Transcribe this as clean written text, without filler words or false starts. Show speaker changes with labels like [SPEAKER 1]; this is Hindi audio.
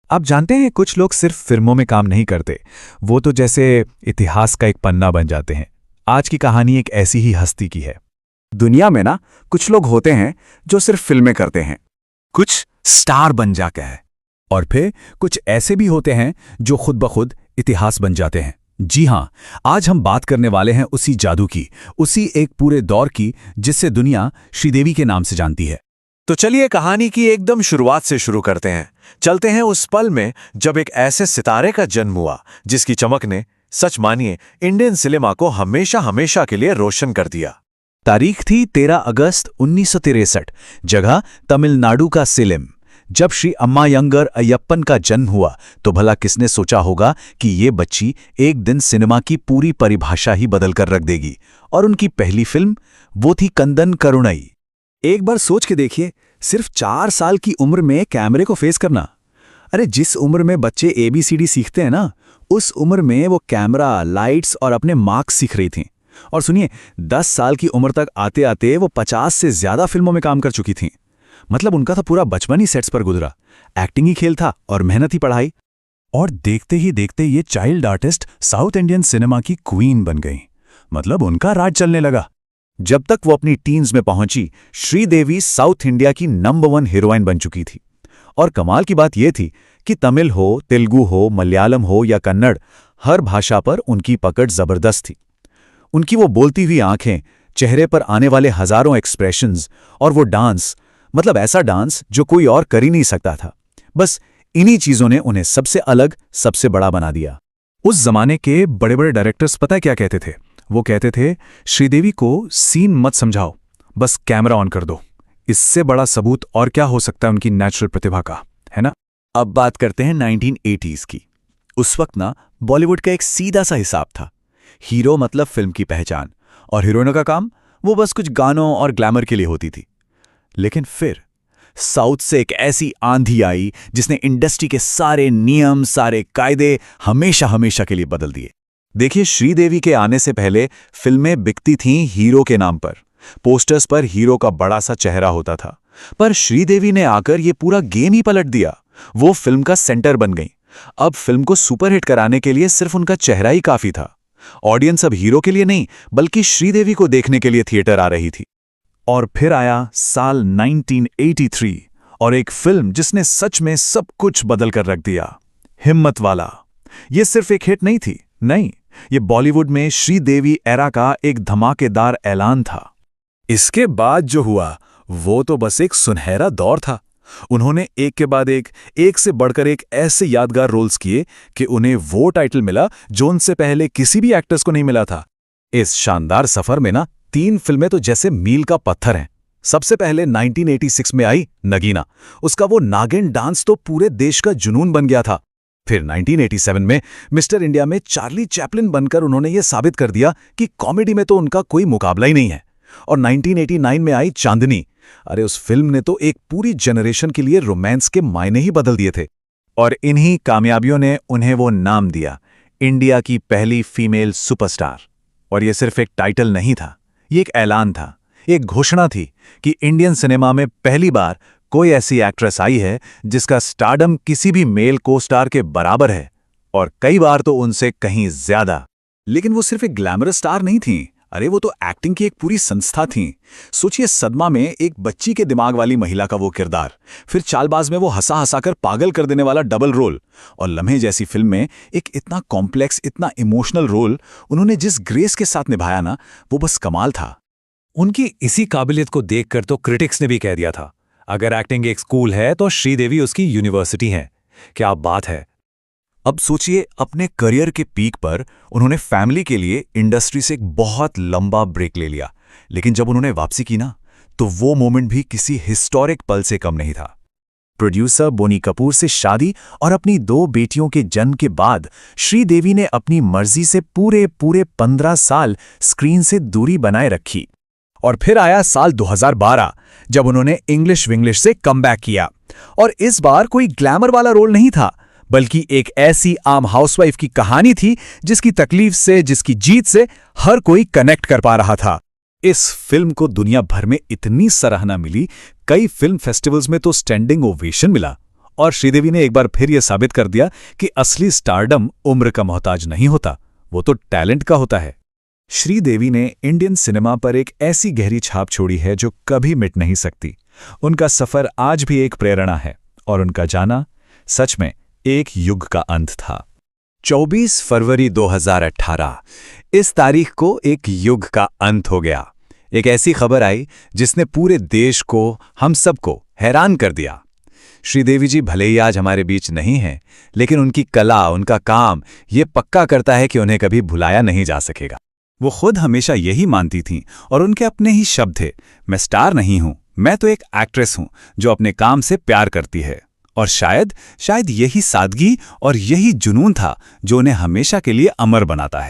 [SPEAKER 1] आप जानते हैं कुछ लोग सिर्फ फिल्मों में काम नहीं करते, वो तो जैसे इतिहास का एक पन्ना बन जाते हैं। आज की कहानी एक ऐसी ही हस्ती की है।
[SPEAKER 2] दुनिया में ना कुछ लोग होते हैं जो सिर्फ फिल्में करते हैं, कुछ स्टार बन जाते हैं,
[SPEAKER 1] और फिर कुछ ऐसे भी होते हैं जो खुद ब खुद इतिहास बन जाते हैं। जी हाँ, आज हम बात करने वाले हैं उसी जादू की, उसी एक पूरे दौर की जिससे दुनिया श्रीदेवी के नाम से जानती है।
[SPEAKER 3] तो चलिए कहानी की एकदम शुरुआत से शुरू करते हैं। चलते हैं उस पल में जब एक ऐसे सितारे का जन्म हुआ जिसकी चमक ने, सच मानिए, इंडियन सिनेमा को हमेशा हमेशा के लिए रोशन कर दिया।
[SPEAKER 1] तारीख थी 13 अगस्त 1963, जगह तमिलनाडु का सेलेम। जब श्री अम्मायंगर अय्यप्पन का जन्म हुआ तो भला किसने सोचा होगा कि ये बच्ची एक दिन सिनेमा की पूरी परिभाषा ही बदल कर रख देगी। और उनकी पहली फिल्म वो थी कंदन करुणई।
[SPEAKER 2] एक बार सोच के देखिए, सिर्फ 4 साल की उम्र में कैमरे को फेस करना। अरे जिस उम्र में बच्चे ABCD सीखते हैं ना, उस उम्र में वो कैमरा, लाइट्स और अपने मार्क्स सीख रही थीं। और सुनिए, 10 साल की उम्र तक आते आते वो 50 से ज्यादा फिल्मों में काम कर चुकी थीं। मतलब उनका तो पूरा बचपन ही सेट्स पर गुजरा। एक्टिंग ही खेल था और मेहनत ही पढ़ाई।
[SPEAKER 1] और देखते ही देखते ये child artist south Indian cinema की क्वीन बन गई। मतलब उनका राज चलने लगा।
[SPEAKER 2] जब तक वो अपनी टीन्स में पहुंची, श्रीदेवी साउथ इंडिया की नंबर 1 हीरोइन बन चुकी थी। और कमाल की बात यह थी कि तमिल हो, तेलुगु हो, मलयालम हो या कन्नड़, हर भाषा पर उनकी पकड़ जबरदस्त थी। उनकी वो बोलती हुई आंखें, चेहरे पर आने वाले हजारों एक्सप्रेशंस और वो डांस, मतलब ऐसा डांस जो कोई और कर ही नहीं सकता था। बस इन्हीं चीजों ने उन्हें सबसे अलग, सबसे बड़ा बना दिया।
[SPEAKER 1] उस जमाने के बड़े बड़े डायरेक्टर्स पता क्या कहते थे? वो कहते थे, श्रीदेवी को सीन मत समझाओ, बस कैमरा ऑन कर दो। इससे बड़ा सबूत और क्या हो सकता है उनकी नेचुरल प्रतिभा का, है ना?
[SPEAKER 2] अब बात करते हैं 1980s की। उस वक्त ना बॉलीवुड का एक सीधा सा हिसाब था। हीरो मतलब फिल्म की पहचान, और हीरोइनों का काम वो बस कुछ गानों और ग्लैमर के लिए होती थी। लेकिन फिर साउथ से एक ऐसी आंधी आई जिसने इंडस्ट्री के सारे नियम, सारे कायदे हमेशा हमेशा के लिए बदल दिए। देखिए, श्रीदेवी के आने से पहले फिल्में बिकती थीं हीरो के नाम पर। पोस्टर्स पर हीरो का बड़ा सा चेहरा होता था। पर श्रीदेवी ने आकर ये पूरा गेम ही पलट दिया। वो फिल्म का सेंटर बन गई। अब फिल्म को सुपरहिट कराने के लिए सिर्फ उनका चेहरा ही काफी था। ऑडियंस अब हीरो के लिए नहीं, बल्कि श्रीदेवी को देखने के लिए थिएटर आ रही थी।
[SPEAKER 1] और फिर आया साल 1983 और एक फिल्म जिसने सच में सब कुछ बदल कर रख दिया, हिम्मत वाला। ये सिर्फ एक हिट नहीं थी, नहीं, ये बॉलीवुड में श्रीदेवी एरा का एक धमाकेदार ऐलान था। इसके बाद जो हुआ वो तो बस एक सुनहरा दौर था। उन्होंने एक के बाद एक से बढ़कर एक ऐसे यादगार रोल्स किए कि उन्हें वो टाइटल मिला जो उनसे पहले किसी भी एक्टर्स को नहीं मिला था। इस शानदार सफर में ना 3 फिल्में तो जैसे मील का पत्थर हैं। सबसे पहले 1986 में आई नगीना। उसका वो नागिन डांस तो पूरे देश का जुनून बन गया था। फिर 1987 में मिस्टर इंडिया में चार्ली चैपलिन बनकर उन्होंने ये साबित कर दिया कि कॉमेडी में तो उनका कोई मुकाबला ही नहीं है। और 1989 में आई चांदनी। अरे उस फिल्म ने तो एक पूरी जनरेशन के लिए रोमांस के मायने ही बदल दिए थे। और इन्हीं कामयाबियों ने उन्हें वो नाम दिया, इंडिया की पहली फीमेल सुपरस्टार। और ये सिर्फ एक टाइटल नहीं था, ये एक ऐलान था, एक घोषणा थी कि इंडियन सिनेमा में पहली बार कोई ऐसी एक्ट्रेस आई है जिसका स्टारडम किसी भी मेल को स्टार के बराबर है, और कई बार तो उनसे कहीं ज्यादा।
[SPEAKER 2] लेकिन वो सिर्फ एक ग्लैमरस स्टार नहीं थी। अरे वो तो एक्टिंग की एक पूरी संस्था थी। सोचिए, सदमा में एक बच्ची के दिमाग वाली महिला का वो किरदार, फिर चालबाज में वो हंसा हंसाकर पागल कर देने वाला डबल रोल, और लम्हे जैसी फिल्म में एक इतना कॉम्प्लेक्स, इतना इमोशनल रोल उन्होंने जिस ग्रेस के साथ निभाया ना, वो बस कमाल था।
[SPEAKER 1] उनकी इसी काबिलियत को देखकर तो क्रिटिक्स ने भी कह दिया था, अगर एक्टिंग एक स्कूल है तो श्रीदेवी उसकी यूनिवर्सिटी है। क्या बात है।
[SPEAKER 2] अब सोचिए, अपने करियर के पीक पर उन्होंने फैमिली के लिए इंडस्ट्री से एक बहुत लंबा ब्रेक ले लिया। लेकिन जब उन्होंने वापसी की ना, तो वो मोमेंट भी किसी हिस्टोरिक पल से कम नहीं था। प्रोड्यूसर बोनी कपूर से शादी और अपनी 2 बेटियों के जन्म के बाद श्रीदेवी ने अपनी मर्जी से पूरे 15 साल स्क्रीन से दूरी बनाए रखी। और फिर आया साल 2012, जब उन्होंने इंग्लिश विंग्लिश से कमबैक किया। और इस बार कोई ग्लैमर वाला रोल नहीं था, बल्कि एक ऐसी आम हाउसवाइफ की कहानी थी जिसकी तकलीफ से, जिसकी जीत से हर कोई कनेक्ट कर पा रहा था। इस फिल्म को दुनिया भर में इतनी सराहना मिली, कई फिल्म फेस्टिवल्स में तो स्टैंडिंग ओवेशन मिला।
[SPEAKER 1] और श्रीदेवी ने एक बार फिर यह साबित कर दिया कि असली स्टारडम उम्र का मोहताज नहीं होता, वो तो टैलेंट का होता है। श्रीदेवी ने इंडियन सिनेमा पर एक ऐसी गहरी छाप छोड़ी है जो कभी मिट नहीं सकती। उनका सफर आज भी एक प्रेरणा है और उनका जाना सच में एक युग का अंत था।
[SPEAKER 2] 24 फरवरी 2018, इस तारीख को एक युग का अंत हो गया। एक ऐसी खबर आई जिसने पूरे देश को, हम सबको हैरान कर दिया। श्रीदेवी जी भले ही आज हमारे बीच नहीं हैं, लेकिन उनकी कला, उनका काम ये पक्का करता है कि उन्हें कभी भुलाया नहीं जा सकेगा।
[SPEAKER 1] वो खुद हमेशा यही मानती थीं और उनके अपने ही शब्द थे, मैं स्टार नहीं हूं, मैं तो एक एक्ट्रेस हूं जो अपने काम से प्यार करती है। और शायद यही सादगी और यही जुनून था जो उन्हें हमेशा के लिए अमर बनाता है।